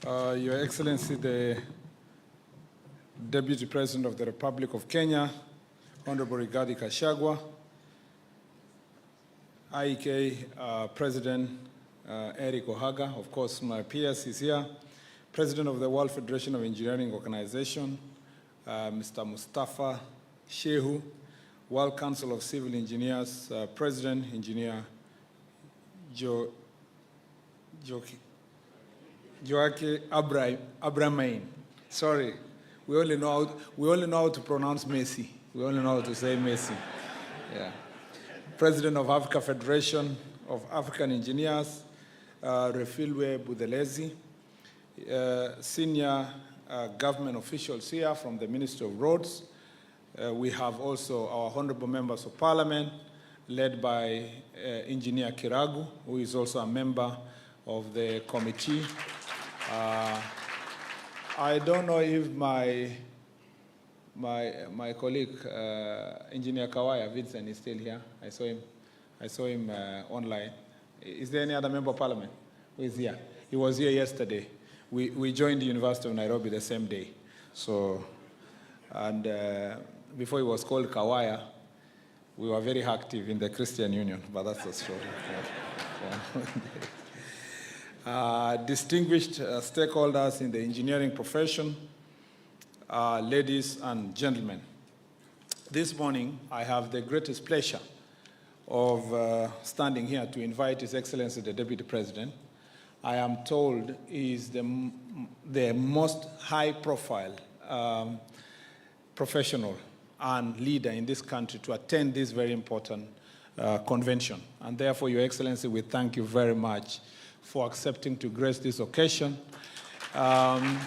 Your Excellency, the Deputy President of the Republic of Kenya, Honorable Gachagua, IEK President Eric Ohaga, of course, my peers is here, President of the World Federation of Engineering Organization, Mr. Mustafa Shehu, World Council of Civil Engineers, President Engineer Joachim Abramain. Sorry, we only know how to pronounce Messi. We only know how to say Messi. Yeah. President of Africa Federation of African Engineers, Refilwe Budelezi, senior government officials here from the Ministry of Roads. We have also our honorable members of parliament, led by Engineer Kiragu, who is also a member of the committee. I don't know if my colleague, Engineer Kawaya Vincent, is still here. I saw him online. Is there any other member of parliament who is here? He was here yesterday. We joined the University of Nairobi the same day. So, and before he was called Kawaya, we were very active in the Christian Union, but that's a story. Distinguished stakeholders in the engineering profession, ladies and gentlemen. This morning, I have the greatest pleasure of standing here to invite His Excellency the Deputy President. I am told he is the most high-profile professional and leader in this country to attend this very important convention. And therefore, Your Excellency, we thank you very much for accepting to grace this occasion. And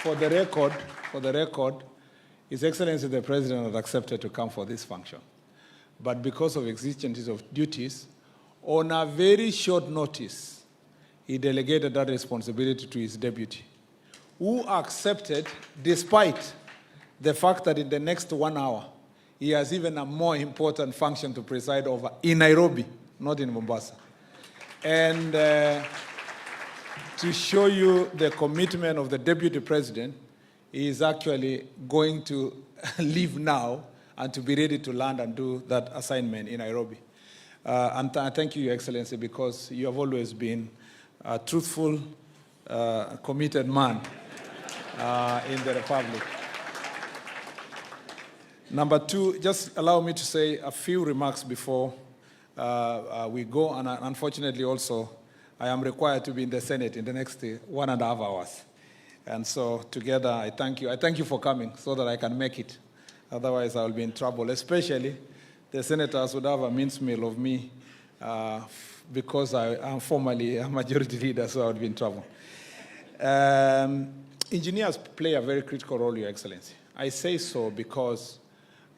for the record, His Excellency the President had accepted to come for this function. But because of exigencies of duties, on a very short notice, he delegated that responsibility to his deputy, who accepted despite the fact that in the next 1 hour, he has even a more important function to preside over in Nairobi, not in Mombasa. And to show you the commitment of the Deputy President, he is actually going to leave now and to be ready to land and do that assignment in Nairobi. And I thank you, Your Excellency, because you have always been a truthful, committed man in the Republic. Number two, just allow me to say a few remarks before we go, and unfortunately also, I am required to be in the Senate in the next 1.5 hours. And so together, I thank you. I thank you for coming so that I can make it. Otherwise, I will be in trouble, especially the senators would have a mincemeal of me because I am formally a majority leader, so I would be in trouble. Engineers play a very critical role, Your Excellency. I say so because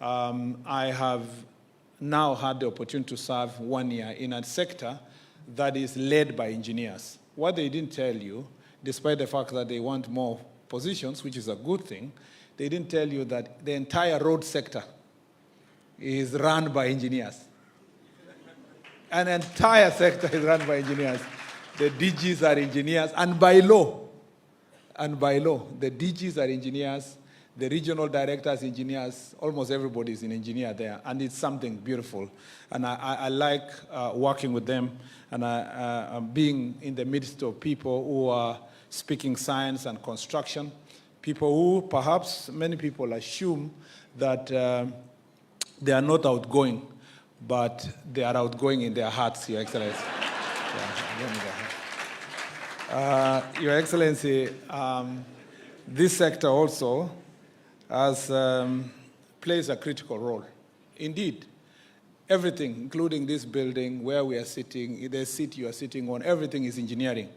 I have now had the opportunity to serve 1 year in a sector that is led by engineers. What they didn't tell you, despite the fact that they want more positions, which is a good thing, they didn't tell you that the entire road sector is run by engineers. An entire sector is run by engineers. The DGs are engineers, and by law, the DGs are engineers, the regional directors, engineers, almost everybody is an engineer there, and it's something beautiful. And I like working with them, and being in the midst of people who are speaking science and construction, people who perhaps many people assume that they are not outgoing, but they are outgoing in their hearts, Your Excellency. Your Excellency, this sector also plays a critical role. Indeed, everything, including this building, where we are sitting, the seat you are sitting on, everything is engineering.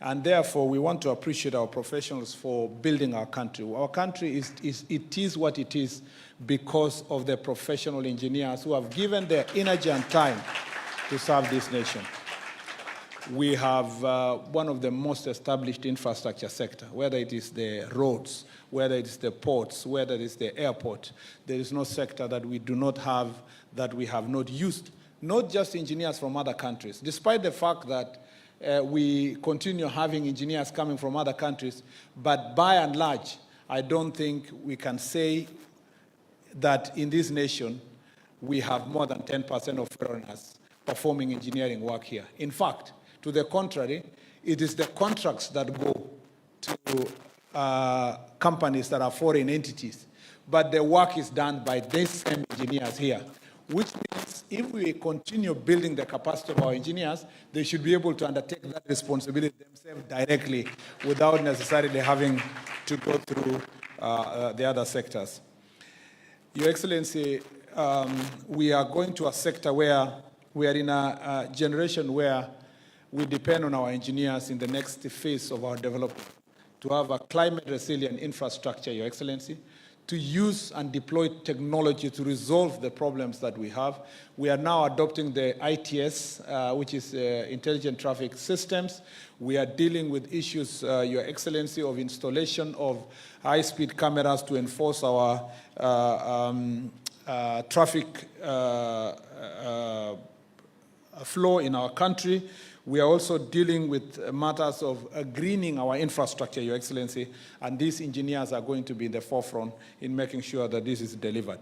And therefore, we want to appreciate our professionals for building our country. Our country is what it is because of the professional engineers who have given their energy and time to serve this nation. We have one of the most established infrastructure sector, whether it is the roads, whether it is the ports, whether it is the airport. There is no sector that we do not have, that we have not used. Not just engineers from other countries, despite the fact that we continue having engineers coming from other countries, but by and large, I don't think we can say that in this nation, we have more than 10% of foreigners performing engineering work here. In fact, to the contrary, it is the contracts that go to companies that are foreign entities, but the work is done by these same engineers here, which means if we continue building the capacity of our engineers, they should be able to undertake that responsibility themselves directly without necessarily having to go through the other sectors. Your Excellency, we are going to a sector where we are in a generation where we depend on our engineers in the next phase of our development to have a climate-resilient infrastructure, Your Excellency, to use and deploy technology to resolve the problems that we have. We are now adopting the ITS, which is Intelligent Traffic Systems. We are dealing with issues, Your Excellency, of installation of high-speed cameras to enforce our traffic flow in our country. We are also dealing with matters of greening our infrastructure, Your Excellency, and these engineers are going to be in the forefront in making sure that this is delivered.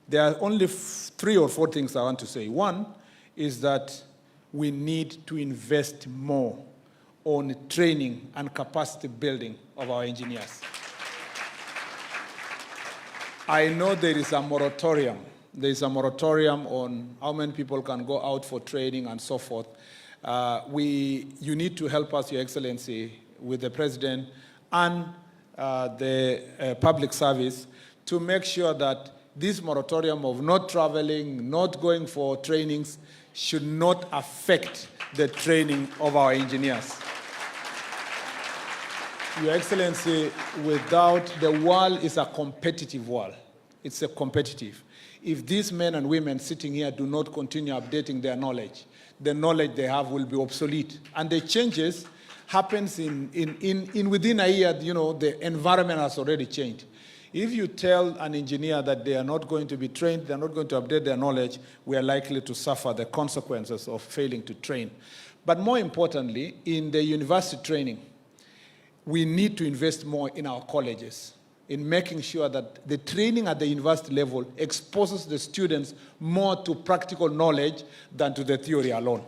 There are only 3 or 4 things I want to say. One is that we need to invest more on training and capacity building of our engineers. I know there is a moratorium. There is a moratorium on how many people can go out for training and so forth. You need to help us, Your Excellency, with the President and the public service to make sure that this moratorium of not traveling, not going for trainings, should not affect the training of our engineers. Your Excellency, the world is a competitive world. It's a competitive. If these men and women sitting here do not continue updating their knowledge, the knowledge they have will be obsolete. And the changes happens within a year, the environment has already changed. If you tell an engineer that they are not going to be trained, they are not going to update their knowledge, we are likely to suffer the consequences of failing to train. But more importantly, in the university training, we need to invest more in our colleges, in making sure that the training at the university level exposes the students more to practical knowledge than to the theory alone.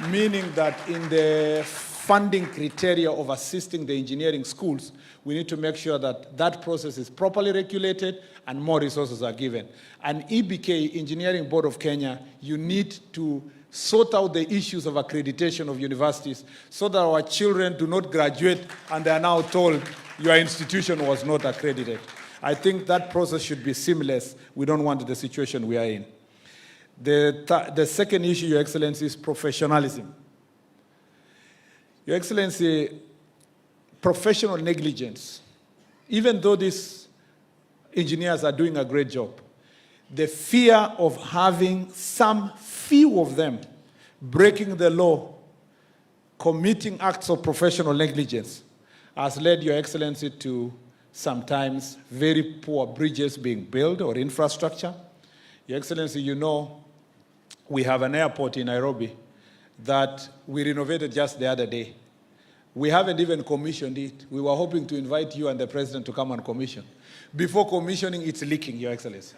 Meaning that in the funding criteria of assisting the engineering schools, we need to make sure that that process is properly regulated and more resources are given. And EBK, Engineering Board of Kenya, you need to sort out the issues of accreditation of universities so that our children do not graduate and they are now told your institution was not accredited. I think that process should be seamless. We don't want the situation we are in. The second issue, Your Excellency, is professionalism. Your Excellency, professional negligence, even though these engineers are doing a great job, the fear of having some few of them breaking the law, committing acts of professional negligence, has led, Your Excellency, to sometimes very poor bridges being built or infrastructure. Your Excellency, we have an airport in Nairobi that we renovated just the other day. We haven't even commissioned it. We were hoping to invite you and the President to come and commission. Before commissioning, it's leaking, Your Excellency.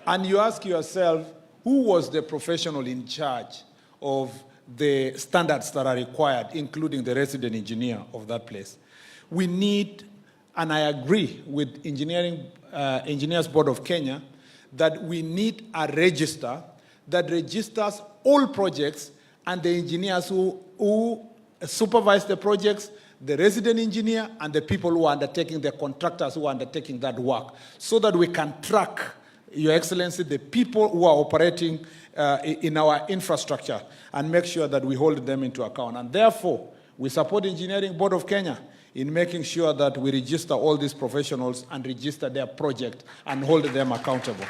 And you ask yourself, who was the professional in charge of the standards that are required, including the resident engineer of that place? We need, and I agree with Engineers Board of Kenya, that we need a register that registers all projects and the engineers who supervise the projects, the resident engineer, and the people who are undertaking, the contractors who are undertaking that work, so that we can track, Your Excellency, the people who are operating in our infrastructure and make sure that we hold them into account. And therefore, we support Engineering Board of Kenya in making sure that we register all these professionals and register their project and hold them accountable.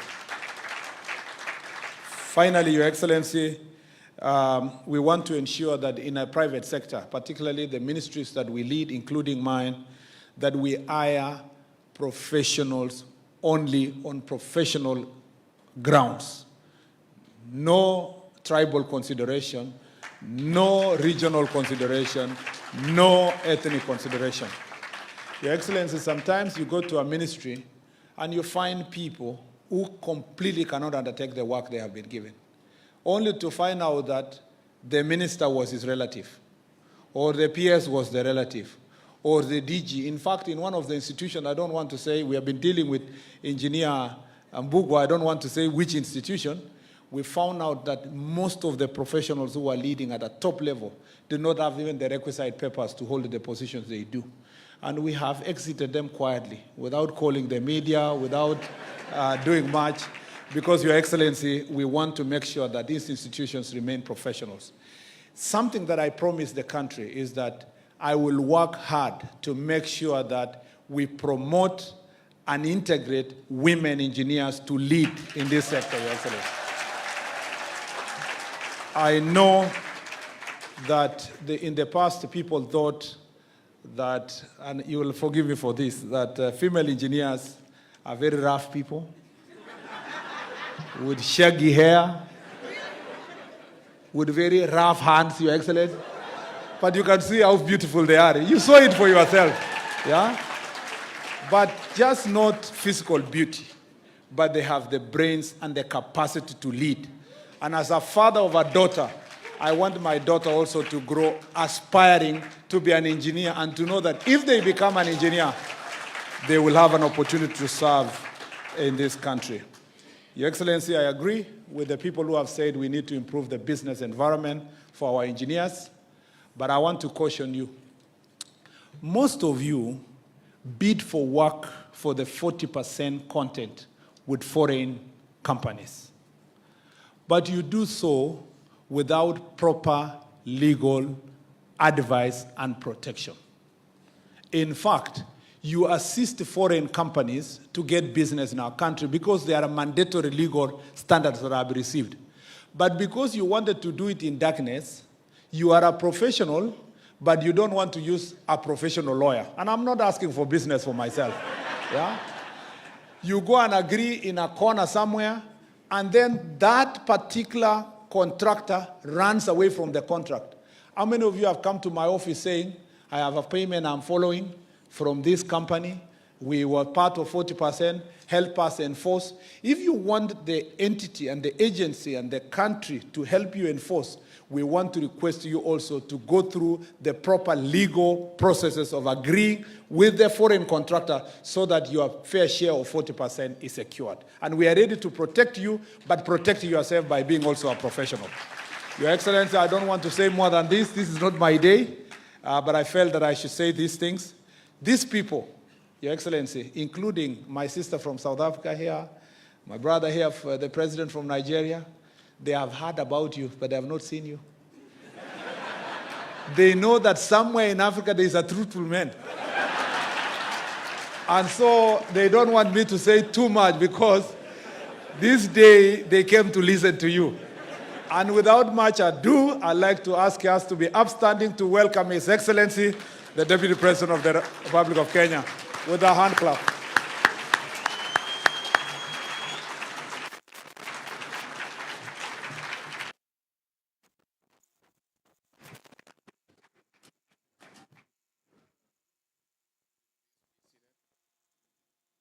Finally, Your Excellency, we want to ensure that in a private sector, particularly the ministries that we lead, including mine, that we hire professionals only on professional grounds. No tribal consideration, no regional consideration, no ethnic consideration. Your Excellency, sometimes you go to a ministry and you find people who completely cannot undertake the work they have been given, only to find out that the minister was his relative, or the PS was the relative, or the DG. In fact, in one of the institutions, I don't want to say, we have been dealing with Engineer Mbugwa, I don't want to say which institution, we found out that most of the professionals who are leading at a top level do not have even the requisite papers to hold the positions they do. And we have exited them quietly, without calling the media, without doing much, because, Your Excellency, we want to make sure that these institutions remain professionals. Something that I promise the country is that I will work hard to make sure that we promote and integrate women engineers to lead in this sector, Your Excellency. I know that in the past people thought that, and you will forgive me for this, that female engineers are very rough people with shaggy hair, with very rough hands, Your Excellency. But you can see how beautiful they are. You saw it for yourself, yeah? But just not physical beauty, but they have the brains and the capacity to lead. And as a father of a daughter, I want my daughter also to grow aspiring to be an engineer and to know that if they become an engineer, they will have an opportunity to serve in this country. Your Excellency, I agree with the people who have said we need to improve the business environment for our engineers, but I want to caution you. Most of you bid for work for the 40% content with foreign companies, but you do so without proper legal advice and protection. In fact, you assist foreign companies to get business in our country because there are mandatory legal standards that have been received. But because you wanted to do it in darkness, you are a professional, but you don't want to use a professional lawyer. And I'm not asking for business for myself. Yeah? You go and agree in a corner somewhere, and then that particular contractor runs away from the contract. How many of you have come to my office saying, I have a payment I'm following from this company, we were part of 40%, help us enforce. If you want the entity and the agency and the country to help you enforce, we want to request you also to go through the proper legal processes of agreeing with the foreign contractor so that your fair share of 40% is secured. And we are ready to protect you, but protect yourself by being also a professional. Your Excellency, I don't want to say more than this. This is not my day, but I felt that I should say these things. These people, Your Excellency, including my sister from South Africa here, my brother here, the president from Nigeria, they have heard about you, but they have not seen you. They know that somewhere in Africa there is a truthful man. And so they don't want me to say too much because this day they came to listen to you. And without much ado, I'd like to ask us to be upstanding to welcome His Excellency, the Deputy President of the Republic of Kenya, with a hand clap.